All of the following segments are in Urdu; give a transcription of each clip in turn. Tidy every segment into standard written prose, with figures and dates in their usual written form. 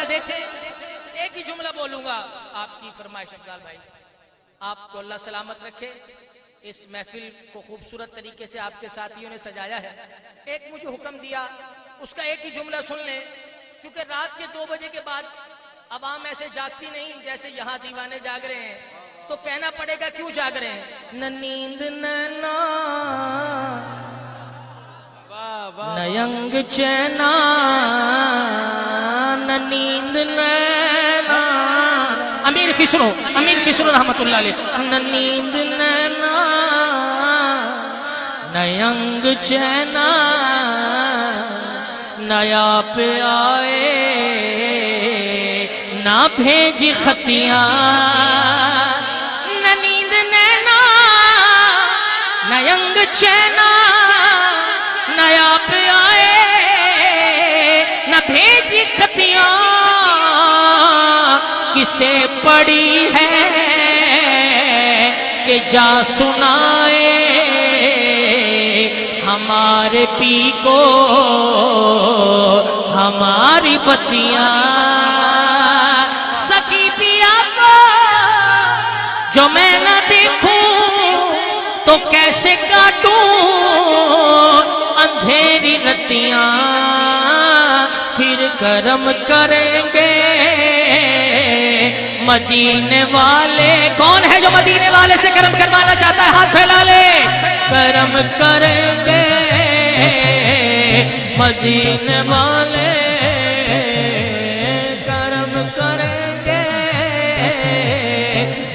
دیکھیں ایک ہی جملہ بولوں گا آپ کی فرمائش افضال بھائی. آپ کو اللہ سلامت رکھے. اس محفل کو خوبصورت طریقے سے آپ کے ساتھیوں نے سجایا ہے. ایک مجھے حکم دیا, اس کا ایک ہی جملہ سن لیں. چونکہ رات کے 2 بجے کے بعد عوام ایسے جاگتی نہیں جیسے یہاں دیوانے جاگ رہے ہیں, تو کہنا پڑے گا کیوں جاگ رہے ہیں. نہ نیند نینا نہ ینگ چینا, نہ نیند نینا. امیر خسرو رحمت اللہ علیہ. نہ نیند نینا نہ ینگ چینا, نہ آپ آئے نہ بھیجی خطیاں. نہ نیند نینا نہ ینگ چینا, نہ آپ آئے نہ بھیجی خطیاں. کسے پڑی ہے کہ جا سنائے ہمارے پی کو ہماری بتیاں. سکی پیا کو جو میں نہ دیکھوں تو کیسے کاٹوں اندھیری رتیاں. پھر کرم کریں گے مدینے والے. کون ہے جو مدینے والے سے کرم کروانا چاہتا ہے؟ ہاتھ پھیلا لے. کرم کریں گے مدینے والے, کرم کریں گے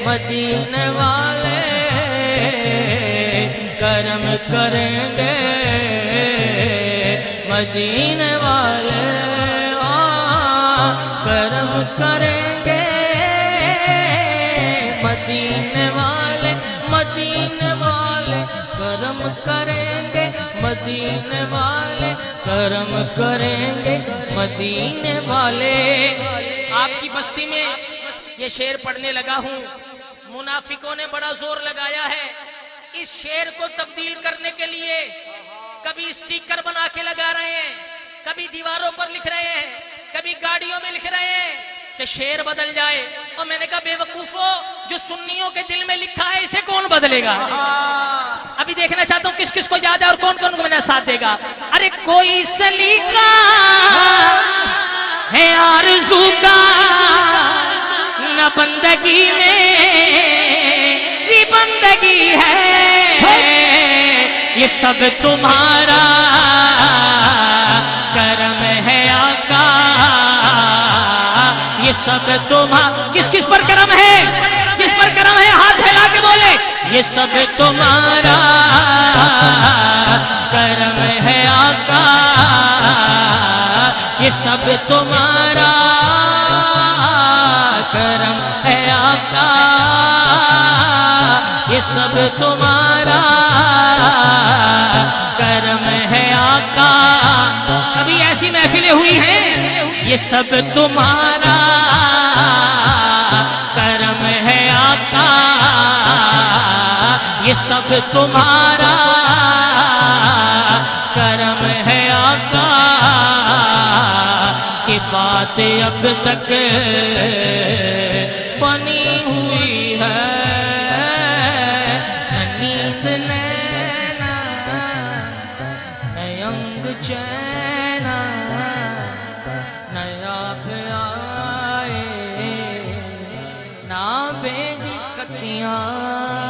مدینے والے, کرم کریں گے مدینے والے. کرم کریں گے مدینے والے, مدینے والے کرم کریں گے مدینے والے, کرم کریں گے مدینے والے. آپ کی بستی میں یہ شعر پڑھنے لگا ہوں. منافقوں نے بڑا زور لگایا ہے اس شعر کو تبدیل کرنے کے لیے. کبھی اسٹیکر بنا کے لگا رہے ہیں, کبھی دیواروں پر لکھ رہے ہیں, کبھی گاڑیوں میں لکھ رہے ہیں کہ شعر بدل جائے. اور میں نے کہا بے وقوفو, جو سنیوں کے دل میں لکھا ہے اسے کون بدلے گا؟ ابھی دیکھنا چاہتا ہوں کس کس کو یاد ہے اور کون کون کو میرا ساتھ دے گا. ارے کوئی سلیقہ ہے آرزو کا نہ بندگی میں بندگی ہے, یہ سب تمہارا کرم ہے آقا. یہ سب تمہارا. کس کس پر کرم ہے؟ کس پر کرم ہے؟ ہاتھ پھیلا کے بولے. یہ سب تمہارا کرم ہے آقا, یہ سب تمہارا کرم ہے آقا, یہ سب تمہارا کرم ہے آقا. کبھی ایسی محفلیں ہوئی ہیں, یہ سب تمہارا کرم ہے آقا, یہ سب تمہارا کرم ہے آقا. کی بات اب تک بنی ہوئی ہے, نہ نیند نینا نہ ینگ چینا, نہ آپ آئے نہ بھیجی خطیاں.